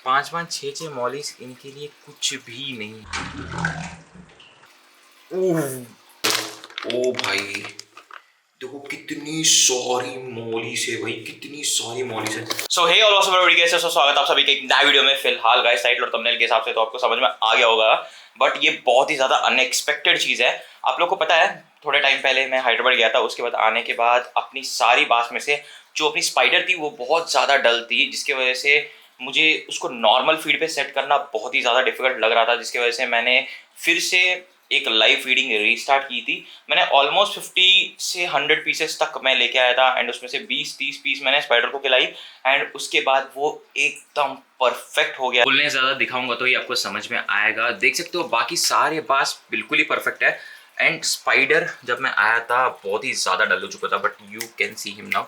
5-5 6-6 Molisch इनके लिए कुछ भी नहीं। ओ भाई देखो कितनी सारी मॉलिस है भाई, कितनी सारी मॉलिस है। सो हे ऑल ऑफ एवरीबॉडी, कैसे हो? स्वागत है आप सभी के एक नए वीडियो में। फिलहाल गाइस टाइटल और थंबनेल के हिसाब से तो आपको समझ में आ गया होगा, बट ये बहुत ही ज्यादा अनएक्सपेक्टेड चीज है। आप लोग को पता है थोड़े टाइम पहले मैं हैदराबाद गया था, उसके बाद आने के बाद अपनी सारी बास में से जो अपनी स्पाइडर थी वो बहुत ज्यादा डल थी, जिसकी वजह से मुझे उसको नॉर्मल फीड पे सेट करना बहुत ही ज़्यादा डिफिकल्ट लग रहा था, जिसकी वजह से मैंने फिर से एक लाइव फीडिंग रीस्टार्ट की थी। मैंने ऑलमोस्ट 50 से 100 पीसेस तक मैं लेके आया था एंड उसमें से 20-30 पीस मैंने स्पाइडर को खिलाई एंड उसके बाद वो एकदम परफेक्ट हो गया। बोलने ज़्यादा दिखाऊंगा तो ये आपको समझ में आएगा। देख सकते हो बाकी सारे बास बिल्कुल ही परफेक्ट है एंड स्पाइडर जब मैं आया था बहुत ही ज़्यादा डल हो चुका था, but you can see him now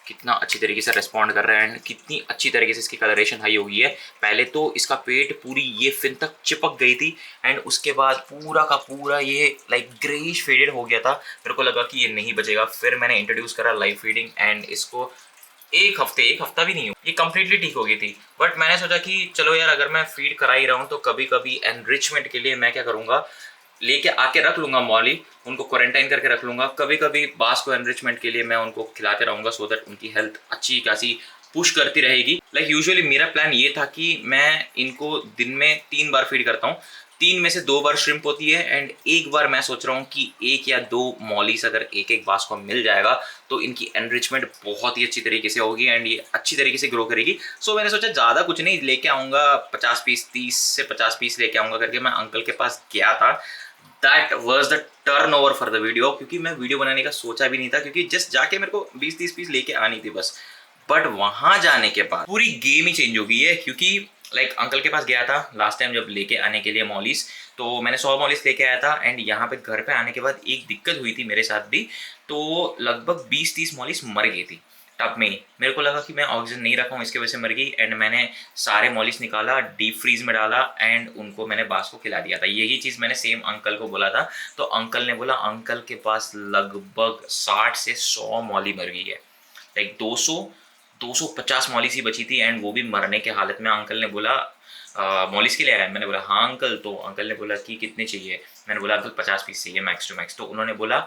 कितना अच्छी तरीके से रिस्पॉन्ड कर रहा है एंड कितनी अच्छी तरीके से इसकी कलरेशन हाई हो गई है। पहले तो इसका पेट पूरी ये फिन तक चिपक गई थी एंड उसके बाद पूरा का पूरा ये लाइक ग्रेइश फेडेड हो गया था। मेरे को लगा कि ये नहीं बचेगा, फिर मैंने इंट्रोड्यूस करा लाइव फीडिंग एक इसको एक हफ्ता भी नहीं हो ये कंप्लीटली ठीक हो गई थी। बट मैंने सोचा कि चलो यार अगर मैं फीड करा ही रहा हूँ तो कभी कभी एनरिचमेंट के लिए मैं क्या करूँगा, लेके आके रख लूंगा मॉली, उनको क्वारंटाइन करके रख लूंगा। कभी कभी बास को एनरिचमेंट के लिए मैं उनको खिलाते रहूंगा सो दैट उनकी हेल्थ अच्छी खासी पुश करती रहेगी। लाइक यूजुअली मेरा प्लान ये था कि मैं इनको दिन में 3 बार फीड करता हूँ, 3 में से 2 बार श्रिम्प होती है एंड एक बार मैं सोच रहा हूँ कि 1 या 2 मॉलीस अगर एक एक बास को मिल जाएगा तो इनकी एनरिचमेंट बहुत ही अच्छी तरीके से होगी एंड ये अच्छी तरीके से ग्रो करेगी। सो मैंने सोचा ज़्यादा कुछ नहीं लेके आऊँगा, 50 पीस 30 से 50 पीस लेके आऊँगा करके मैं अंकल के पास गया था। That was the turn over for the video, क्योंकि मैं वीडियो बनाने का सोचा भी नहीं था, क्योंकि जस्ट जाके मेरे को 20-30 पीस लेके आनी थी बस। बट वहां जाने के बाद पूरी गेम ही चेंज हो गई है, क्योंकि लाइक अंकल के पास गया था लास्ट टाइम जब लेके आने के लिए मॉलिस, तो मैंने 100 मॉलिस लेके आया था एंड यहाँ पे घर पे आने के बाद एक दिक्कत हुई थी मेरे साथ भी, तो लगभग 20-30 मॉलिस मर गई थी टब में ही। मेरे को लगा कि मैं ऑक्सीजन नहीं रखा हूँ इसकी वजह से मर गई एंड मैंने सारे मॉलिस निकाला, डीप फ्रीज में डाला एंड उनको मैंने बास को खिला दिया था। यही चीज़ मैंने सेम अंकल को बोला था, तो अंकल ने बोला अंकल के पास लगभग 60 से 100 मॉली मर गई है। लाइक 250 मॉलिस ही बची थी एंड वो भी मरने के हालत में। अंकल ने बोला मॉलिस के लिए आया? मैंने बोला हाँ अंकल। तो अंकल ने बोला कि कितने चाहिए? मैंने बोला अंकल 50 पीस चाहिए मैक्स टू मैक्स। तो उन्होंने बोला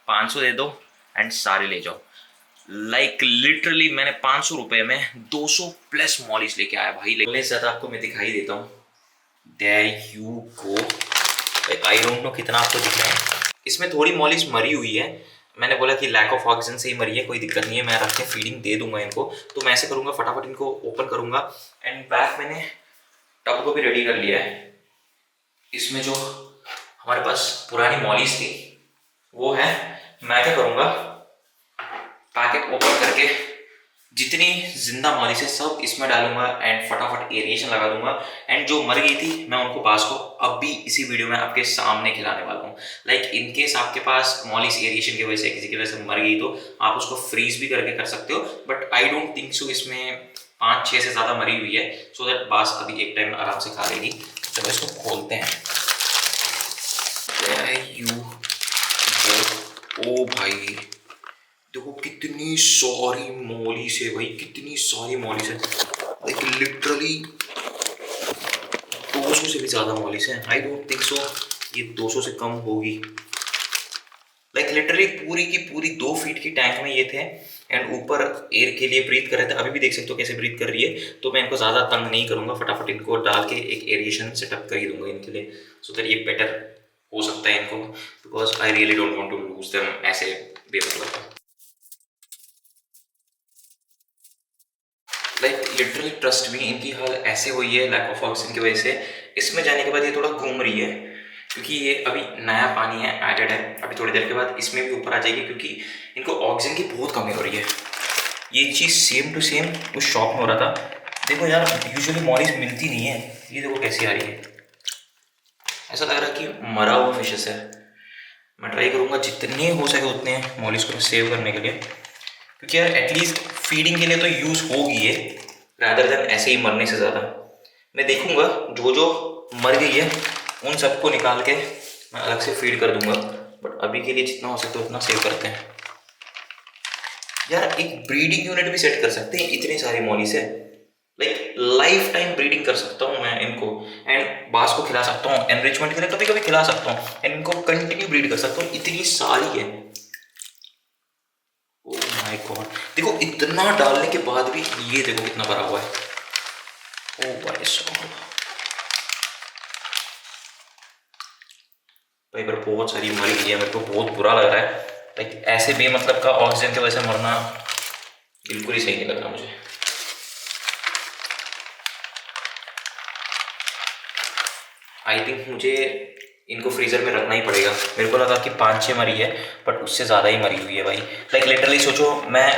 500 दे दो एंड सारे ले जाओ। लाइक लिटरली मैंने 500 रुपये में 200 प्लस मॉलिस लेके आया भाई। लेकिन ज़्यादा आपको मैं दिखाई देता हूँ, there you go. I don't know कितना आपको दिख रहा है। इसमें थोड़ी मॉलिस मरी हुई है, मैंने बोला कि लैक ऑफ ऑक्सीजन से ही मरी है, कोई दिक्कत नहीं है, मैं रख के फीडिंग दे दूंगा इनको। तो मैं ऐसे करूँगा फटाफट इनको ओपन करूँगा एंड बैक मैंने टब को भी रेडी कर लिया है। इसमें जो हमारे पास पुरानी मॉलिस थी वो है, मैं क्या करूँगा पैकेट ओपन करके जितनी जिंदा मॉलिस है सब इसमें डालूंगा एंड फटाफट एरिएशन लगा दूंगा एंड जो मर गई थी मैं उनको बास को अब भी इसी वीडियो में आपके सामने खिलाने वाला हूँ। लाइक इन केस आपके पास मॉलिस एरिएशन की वजह से किसी की वजह से मर गई तो आप उसको फ्रीज भी करके कर सकते हो, but I don't think so इसमें 5-6 से ज़्यादा मरी हुई है, सो दैट बास अभी एक टाइम आराम से खा लेगी। चलो इसको खोलते हैं। ओ भाई देखो कितनी सारी मॉलिस है भाई, कितनी सारी मॉलिस है। लाइक लिटरली 200 से भी ज़्यादा मॉलिस है। आई डोंट थिंक सो ये 200 से कम होगी। लाइक लिटरली पूरी की पूरी 2 फीट की टैंक में ये थे एंड ऊपर एयर के लिए ब्रीथ कर रहे थे। अभी भी देख सकते हो कैसे ब्रीथ कर रही है। तो मैं इनको ज़्यादा तंग नहीं करूँगा, फटाफट इनको डाल के एक एरिएशन सेटअप कर ही दूंगा इनके लिए, सो दैट ये बेटर हो सकता है इनको, because I really don't want to lose them ऐसे बेमतलब। लाइक लिटरली ट्रस्ट भी इनकी हाल ऐसे हुई है लैक ऑफ ऑक्सीजन की वजह से। इसमें जाने के बाद ये थोड़ा घूम रही है क्योंकि ये अभी नया पानी है, एडेड है। अभी थोड़ी देर के बाद इसमें भी ऊपर आ जाएगी क्योंकि इनको ऑक्सीजन की बहुत कमी हो रही है। ये चीज़ सेम टू सेम उस शॉप में हो रहा था। देखो यार यूजुअली मॉलिस मिलती नहीं है, ये देखो कैसी आ रही है। ऐसा लग रहा है कि मरा हुआ फिशेस है। मैं ट्राई करूँगा जितने हो सके उतने मॉलिस को सेव करने के लिए, क्योंकि यार एटलीस्ट फीडिंग के लिए तो यूज़ होगी ये, रैदर देन ऐसे ही मरने से ज़्यादा। मैं देखूंगा जो जो मर गई है उन सबको निकाल के मैं अलग से फीड कर दूंगा, बट अभी के लिए जितना हो सकता है उतना सेव करते हैं। यार एक ब्रीडिंग यूनिट भी सेट कर सकते हैं, इतनी सारी मॉलिस है। लाइक लाइफ टाइम ब्रीडिंग कर सकता हूँ मैं इनको, एंड बास को खिला सकता हूँ एनरिचमेंट के लिए, कभी कभी खिला सकता हूँ, एंड इनको कंटिन्यू ब्रीड कर सकता हूँ। इतनी सारी है, ओह माय गॉड। देखो इतना डालने के बाद भी ये देखो कितना भरा हुआ है। ओ भाई साहब, भाई पर बहुत सारी मरी गई है, मेरे को बहुत बुरा लग रहा है। लाइक ऐसे बेमतलब का ऑक्सीजन की वजह से मरना बिल्कुल ही सही नहीं लग रहा मुझे। आई थिंक मुझे इनको फ्रीजर में रखना ही पड़ेगा। मेरे को लगा कि 5-6 मरी है, बट उससे ज़्यादा ही मरी हुई है भाई। लाइक लिटरली सोचो, मैं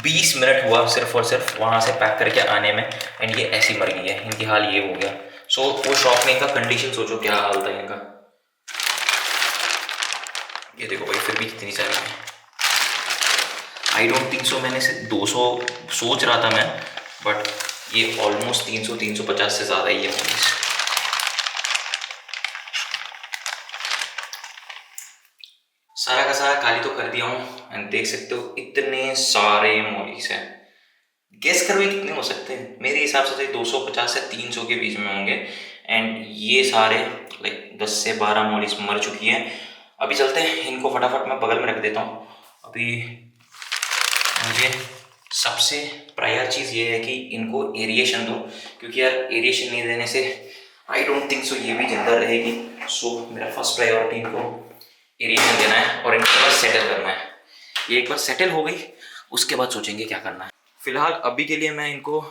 20 मिनट हुआ सिर्फ और सिर्फ वहाँ से पैक करके आने में, एंड ये ऐसी मर गई है। इनकी हाल ये हो गया। सो वो शॉप में इनका कंडीशन सोचो क्या हाल था इनका। ये देखो भाई, फिर भी कितनी सारी है। आई डोंट थिंक सो मैंने से 200 सोच रहा था मैं, बट ये ऑलमोस्ट 300-350 से ज़्यादा ही है मॉलिस। सारा का सारा खाली तो कर दिया हूँ, एंड देख सकते हो इतने सारे मॉलिस हैं। गेस करो ये कितने हो सकते हैं? मेरे हिसाब से तो 250 से 300 के बीच में होंगे, एंड ये सारे लाइक 10 से 12 मॉलिस मर चुकी हैं। अभी चलते हैं, इनको फटाफट मैं बगल में रख देता हूँ। अभी मुझे सबसे प्रायर चीज़ ये है कि इनको एरिएशन दो, क्योंकि यार एरिएशन नहीं देने से आई डोंट थिंक सो ये भी जिंदा रहेगी। सो मेरा फर्स्ट प्रायोरिटी इनको एरिएशन देना है और इनको बस सेटल करना है। ये एक बार सेटल हो गई, उसके बाद सोचेंगे क्या करना है। फिलहाल अभी के लिए मैं इनको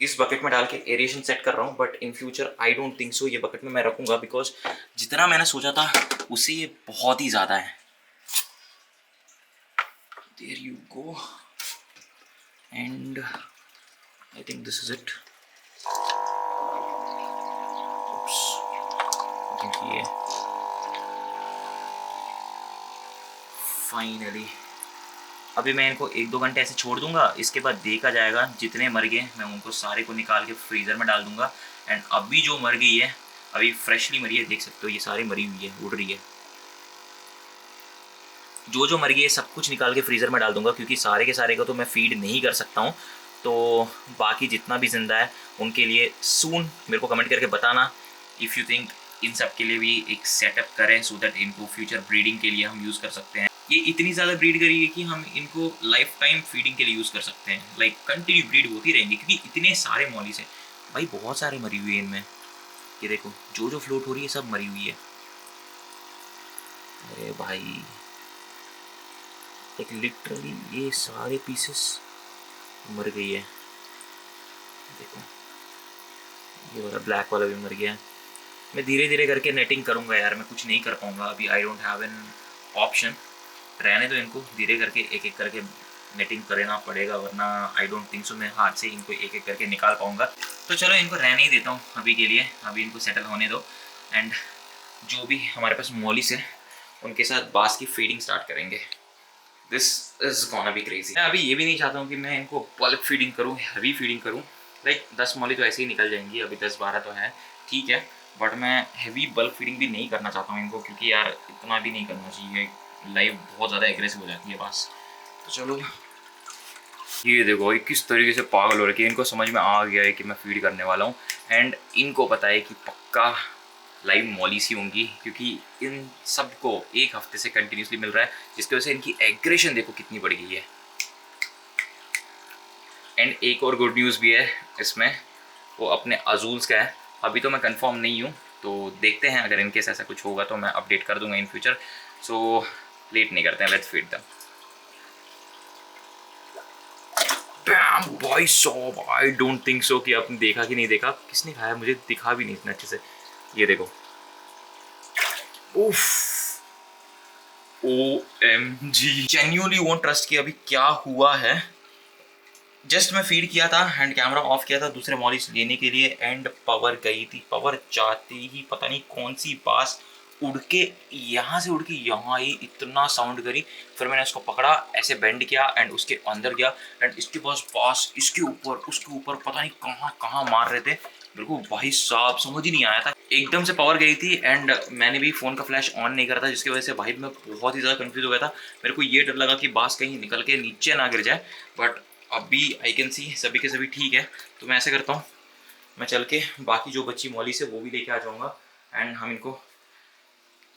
इस बकेट में डाल के एरिएशन सेट कर रहा हूँ, but in future I don't think so ये बकेट में मैं रखूँगा, बिकॉज जितना मैंने सोचा था उससे ये बहुत ही ज़्यादा है। There you go, and I think this is it. ये फाइनली अभी मैं इनको 1-2 घंटे ऐसे छोड़ दूंगा। इसके बाद देखा जाएगा, जितने मर गए मैं उनको सारे को निकाल के फ्रीज़र में डाल दूंगा। एंड अभी जो मर गई है, अभी फ्रेशली मरी है, देख सकते हो ये सारी मरी हुई है, उड़ रही है। जो मर गई है सब कुछ निकाल के फ्रीज़र में डाल दूंगा, क्योंकि सारे के सारे को तो मैं फीड नहीं कर सकता हूँ। तो बाकी जितना भी ज़िंदा है उनके लिए सून मेरे को कमेंट करके बताना इफ़ यू थिंक इन सब के लिए भी एक सेटअप करें, सो दैट इनको फ्यूचर ब्रीडिंग के लिए हम यूज़ कर सकते हैं। ये इतनी ज़्यादा ब्रीड करी है कि हम इनको लाइफ टाइम फीडिंग के लिए यूज़ कर सकते हैं। लाइक कंटिन्यू ब्रीड होती रहेंगी, क्योंकि इतने सारे मॉलिस हैं भाई, बहुत सारे मरी हुई है इनमें। ये देखो जो फ्लोट हो रही है सब मरी हुई है। अरे भाई एक लिटरली ये सारे पीसेस मर गई है। देखो ये वाला ब्लैक वाला भी मर गया। मैं धीरे धीरे करके नेटिंग करूँगा यार, मैं कुछ नहीं कर पाऊँगा अभी। I don't have an option. रहने तो इनको धीरे करके एक एक करके नेटिंग करना पड़ेगा, वरना आई डोंट थिंक सो मैं हाथ से इनको एक एक करके निकाल पाऊँगा। तो चलो इनको रहने ही देता हूँ अभी के लिए, अभी इनको सेटल होने दो। एंड जो भी हमारे पास मॉलिस है उनके साथ बास की फीडिंग स्टार्ट करेंगे। This is gonna be crazy. मैं अभी ये भी नहीं चाहता हूँ कि मैं इनको बल्क फीडिंग करूँ, हैवी फीडिंग करूँ। लाइक 10 मॉली तो ऐसे ही निकल जाएंगी, अभी 10-12 तो है, ठीक है, बट मैं हैवी बल्क फीडिंग भी नहीं करना चाहता हूँ इनको, क्योंकि यार इतना भी नहीं करना चाहिए, लाइफ बहुत ज़्यादा एग्रेसिव हो जाती है बस। तो चलो ये देखो किस तरीके से पागल हो रखी है, इनको समझ में आ गया है कि मैं फीड करने वाला हूँ, एंड इनको पता है कि पक्का लाइव मॉलिस ही होंगी, क्योंकि इन सबको एक हफ्ते से कंटिन्यूसली मिल रहा है, जिसकी वजह से इनकी एग्रेशन देखो कितनी बढ़ गई है। एंड एक और गुड न्यूज़ भी है इसमें, वो अपने अजूल्स का है। अभी तो मैं कंफर्म नहीं हूँ, तो देखते हैं, अगर इनकेस ऐसा कुछ होगा तो मैं अपडेट कर दूंगा इन फ्यूचर। सो लेट नहीं करते हैं, लेट्स फीड देम। भाई साहब आई डोंट थिंक सो कि आपने देखा कि नहीं देखा, किसने खाया मुझे दिखा भी नहीं इतना अच्छे से। ये देखो उफ, OMG, जेन्युइनली वोंट ट्रस्ट कि अभी क्या हुआ है। जस्ट मैं फीड किया था एंड कैमरा ऑफ किया था दूसरे मॉलिस लेने के लिए, एंड पावर गई थी। पावर जाते ही पता नहीं कौन सी बास उड़ के यहाँ से उड़ के यहाँ आई, इतना साउंड करी। फिर मैंने इसको पकड़ा, ऐसे बेंड किया एंड उसके अंदर गया, एंड इसके पास बास इसके ऊपर उसके ऊपर पता नहीं कहाँ कहाँ मार रहे थे मेरे को। भाई साहब समझ ही नहीं आया था, एकदम से पावर गई थी, एंड मैंने भी फ़ोन का फ्लैश ऑन नहीं करा था, जिसकी वजह से भाई मैं बहुत ही ज़्यादा कंफ्यूज हो गया था। मेरे को ये डर लगा कि बास कहीं निकल के नीचे ना गिर जाए, बट अभी आई कैन सी सभी के सभी ठीक है। तो मैं ऐसे करता हूँ, मैं चल के बाकी जो बच्ची मॉली से वो भी लेके आ जाऊँगा एंड हम इनको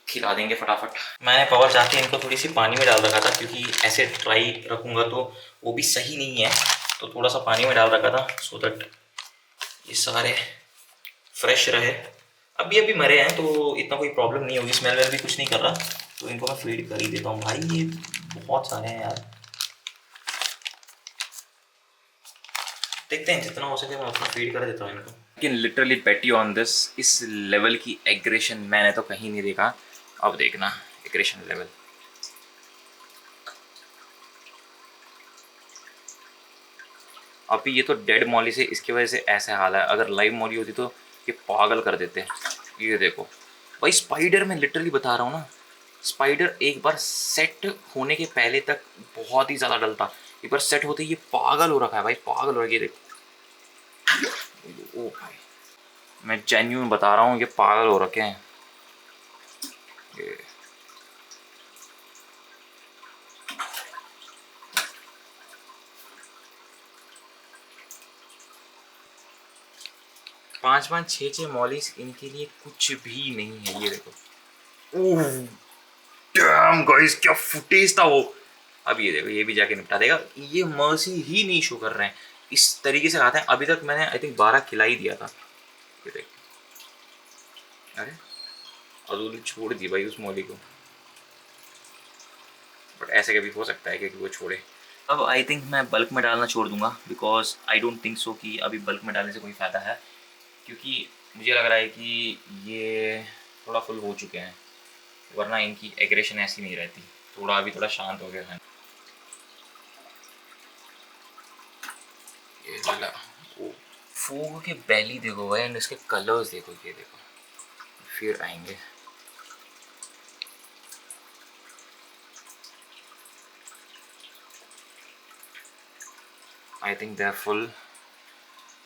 खिला देंगे फटाफट। मैंने पावर चाहते इनको थोड़ी सी पानी में डाल रखा था, क्योंकि ऐसे ड्राई रखूँगा तो वो भी सही नहीं है, तो थोड़ा सा पानी में डाल रखा था सो दैट ये सारे फ्रेश रहे। अभी अभी मरे हैं तो इतना कोई प्रॉब्लम नहीं होगी, स्मेल वेल भी कुछ नहीं कर रहा, तो इनको मैं फीड कर ही देता हूँ। भाई ये बहुत सारे हैं यार, देखते हैं जितना हो सके मैं उतना फीड कर देता हूँ इनको। लेकिन literally bet you on this, इस लेवल की एग्रेशन मैंने तो कहीं नहीं देखा। अब देखना एग्रेशन लेवल। अभी ये तो डेड मॉली से इसकी वजह से ऐसे हाल है, अगर लाइव मॉली होती तो ये पागल कर देते। ये देखो भाई, स्पाइडर में लिटरली बता रहा हूँ ना, स्पाइडर एक बार सेट होने के पहले तक बहुत ही ज़्यादा डलता, एक बार सेट होते ही ये पागल हो रखा है भाई, पागल हो रहा है। ये देखो ओ भाई, मैं जेन्युइन बता रहा हूँ ये पागल हो रखे हैं ये। पाँच पाँच छः छः मॉलिस इनके लिए कुछ भी नहीं है। ये देखो डैम गाइस, क्या फुटेज था वो। अब ये देखो ये भी जाके निपटा देगा, ये मर्सी ही नहीं शो कर रहे हैं, इस तरीके से खाते हैं। अभी तक मैंने आई थिंक 12 खिला ही दिया था। ये देख, अरे अदूली छोड़ दी भाई उस मौली को, बट ऐसे कभी हो सकता है कि वो छोड़े। अब आई थिंक मैं बल्क में डालना छोड़ दूंगा, because I don't think so कि अभी बल्क में डालने से कोई फ़ायदा है, क्योंकि मुझे लग रहा है कि ये थोड़ा फुल हो चुके हैं, वरना इनकी एग्रेशन ऐसी नहीं रहती। थोड़ा अभी थोड़ा शांत हो गया है। ये वाला फूग के बैली देखो भाई, एंड इसके कलर्स देखो, ये देखो फिर आएंगे। I think they are full.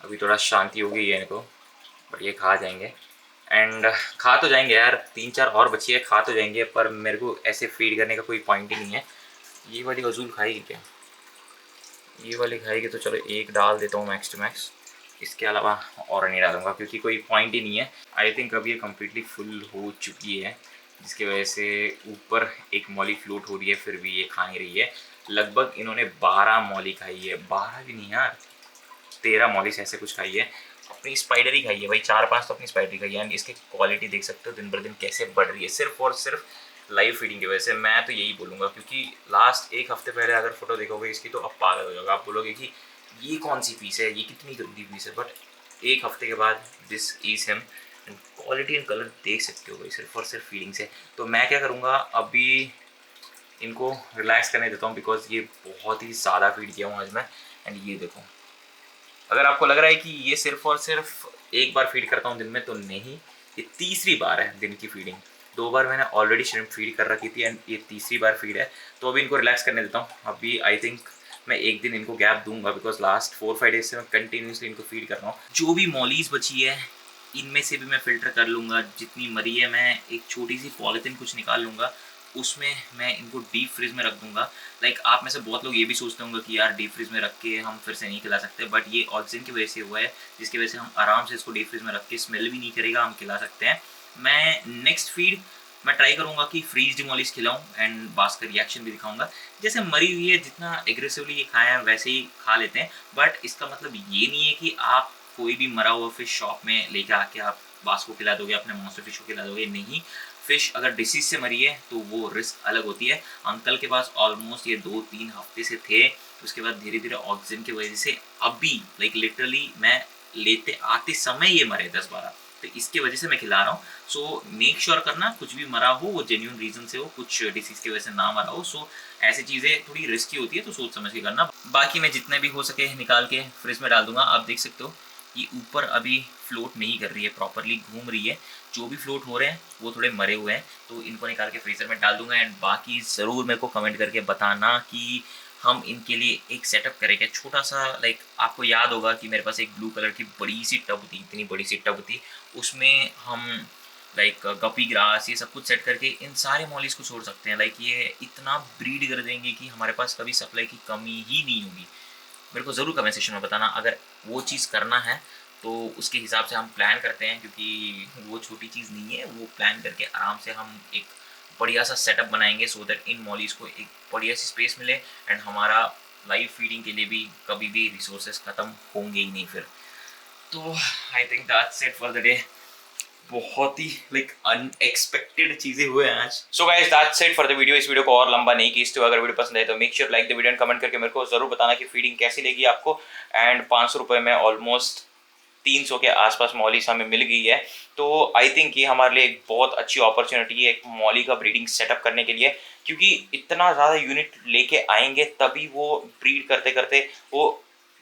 अभी थोड़ा शांति हो गई है इनको, बट ये खा जाएंगे एंड खा तो जाएंगे यार। 3-4 और बची है, खा तो जाएंगे, पर मेरे को ऐसे फीड करने का कोई पॉइंट ही नहीं है। ये वाली गजूल खाएगी क्या? ये वाली खाएगी तो चलो एक डाल देता हूँ मैक्स टू मैक्स, इसके अलावा और नहीं डालूंगा क्योंकि कोई पॉइंट ही नहीं है। आई थिंक अभी ये कम्प्लीटली फुल हो चुकी है, जिसकी वजह से ऊपर एक मॉली फ्लोट हो रही है, फिर भी ये खा नहीं रही है। लगभग इन्होंने 12 मॉली खाई है, 12 भी नहीं यार, 13 मॉलिस ऐसे कुछ खाई है। अपनी स्पाइडर ही खाई है भाई, 4-5 तो अपनी स्पाइडर खाई है। एंड इसकी क्वालिटी देख सकते हो दिन भर दिन कैसे बढ़ रही है, सिर्फ और सिर्फ लाइव फीडिंग की वजह से। मैं तो यही बोलूँगा, क्योंकि लास्ट एक हफ्ते पहले अगर फोटो देखोगे इसकी तो अब पागल हो जाओगे, आप बोलोगे कि ये कौन सी पीस है, ये कितनी गंदी पीस है। बट एक हफ्ते के बाद this is him, and quality and colour देख सकते हो भाई, सिर्फ और सिर्फ फीडिंग से। तो मैं क्या करूँगा, अभी इनको रिलैक्स करने देता हूँ, बिकॉज ये बहुत ही ज़्यादा फीड किया हूँ आज मैं। एंड ये देखो, अगर आपको लग रहा है कि ये सिर्फ और सिर्फ एक बार फीड करता हूँ दिन में, तो नहीं, ये तीसरी बार है दिन की फीडिंग। 2 बार मैंने ऑलरेडी श्रिम्प फीड कर रखी थी एंड ये तीसरी बार फीड है। तो अभी इनको रिलैक्स करने देता हूँ। अभी आई थिंक मैं एक दिन इनको गैप दूंगा, बिकॉज लास्ट 4-5 डेज से मैं कंटिन्यूसली इनको फीड कर रहा हूँ। जो भी मॉलीज बची है इनमें से भी मैं फ़िल्टर कर लूँगा, जितनी मरी है मैं एक छोटी सी पॉलीथिन कुछ निकाल लूँगा, उसमें मैं इनको डीप फ्रिज में रख दूंगा। लाइक आप में से बहुत लोग ये भी सोचते होंगे कि यार डीप फ्रिज में रख के हम फिर से नहीं खिला सकते, बट ये ऑक्सीजन की वजह से हुआ है, जिसकी वजह से हम आराम से इसको डीप फ्रिज में रख के स्मेल भी नहीं करेगा, हम खिला सकते हैं। मैं नेक्स्ट फीड मैं ट्राई करूँगा कि फ्रीज मॉलिस खिलाऊँ एंड बास्क का रिएक्शन भी दिखाऊंगा। जैसे मरी हुई है जितना एग्रेसिवली ये खाएं हैं वैसे ही खा लेते हैं, बट इसका मतलब ये नहीं है कि आप कोई भी मरा हुआ फिश शॉप में लेकर आके आप बास्क को खिला दोगे, अपने मॉन्स्टर फिश को खिला दोगे, नहीं। फिश अगर डिसीज से मरी है तो वो रिस्क अलग होती है। अंकल के पास ऑलमोस्ट ये 2-3 हफ्ते से थे, उसके बाद धीरे धीरे ऑक्सीजन की वजह से अभी लाइक लिटरली मैं लेते आते समय ये मरे 10-12, तो इसकी वजह से मैं खिला रहा हूँ। सो मेक श्योर करना कुछ भी मरा हो वो जेन्युइन रीजन से हो, कुछ डिसीज की वजह से ना मरा हो। सो ऐसी चीज़ें थोड़ी रिस्की होती है, तो सोच समझ के करना। बाकी मैं जितने भी हो सके निकाल के फ्रिज में डाल दूंगा। आप देख सकते हो ये ऊपर अभी फ्लोट नहीं कर रही है, प्रॉपरली घूम रही है। जो भी फ्लोट हो रहे हैं वो थोड़े मरे हुए हैं, तो इनको निकाल के फ्रीज़र में डाल दूंगा। एंड बाकी ज़रूर मेरे को कमेंट करके बताना कि हम इनके लिए एक सेटअप करेंगे छोटा सा। लाइक आपको याद होगा कि मेरे पास एक ब्लू कलर की बड़ी सी टब थी, इतनी बड़ी सी टब थी, उसमें हम लाइक गपी ग्रास ये सब कुछ सेट करके इन सारे मॉलिस को छोड़ सकते हैं। लाइक ये इतना ब्रीड कर देंगे कि हमारे पास कभी सप्लाई की कमी ही नहीं होगी। मेरे को ज़रूर कमेंट सेक्शन में बताना। अगर वो चीज़ करना है तो उसके हिसाब से हम प्लान करते हैं, क्योंकि वो छोटी चीज़ नहीं है। वो प्लान करके आराम से हम एक बढ़िया सा सेटअप बनाएंगे सो दैट इन मॉलीज़ को एक बढ़िया सी स्पेस मिले एंड हमारा लाइव फीडिंग के लिए भी कभी भी रिसोर्सेज ख़त्म होंगे ही नहीं फिर। तो I think that's it for the day. बहुत ही लाइक अनएक्सपेक्टेड चीजें हुए हैं आज। So guys that's it for the video. इस वीडियो को और लंबा नहीं खींचते हो। अगर वीडियो पसंद आए तो make sure like the video and comment करके मेरे को जरूर बताना कि फीडिंग कैसी लगी आपको। एंड 500 रुपये में ऑलमोस्ट 300 के आसपास मॉलीज हमें मिल गई है। तो आई थिंक ये हमारे लिए एक बहुत अच्छी अपॉर्चुनिटी है एक मॉली का ब्रीडिंग सेटअप करने के लिए, क्योंकि इतना ज़्यादा यूनिट लेके आएंगे तभी वो ब्रीड करते करते वो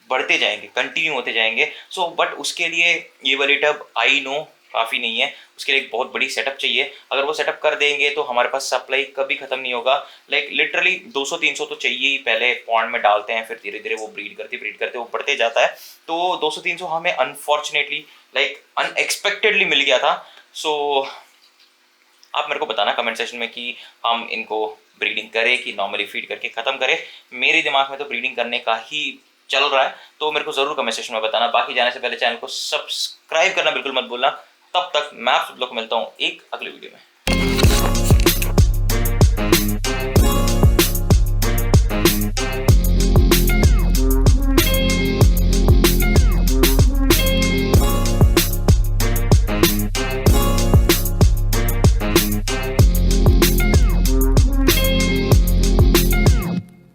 बढ़ते जाएंगे, कंटिन्यू होते जाएंगे। सो बट उसके लिए ये वाली टब आई नो काफ़ी नहीं है, उसके लिए एक बहुत बड़ी सेटअप चाहिए। अगर वो सेटअप कर देंगे तो हमारे पास सप्लाई कभी ख़त्म नहीं होगा। लाइक लिटरली 200-300 तो चाहिए ही। पहले पॉन्ड में डालते हैं, फिर धीरे धीरे वो ब्रीड करते वो बढ़ते जाता है। तो 200-300 हमें अनफॉर्चुनेटली लाइक अनएक्सपेक्टेडली मिल गया था। सो आप मेरे को बताना कमेंट सेक्शन में कि हम इनको ब्रीडिंग करें कि नॉर्मली फीड करके ख़त्म करें। मेरे दिमाग में तो ब्रीडिंग करने का ही चल रहा है, तो मेरे को ज़रूर कमेंट सेक्शन में बताना। बाकी जाने से पहले चैनल को सब्सक्राइब करना बिल्कुल मत भूलना। तब तक मैं आप सब लोग को मिलता हूँ एक अगले वीडियो में।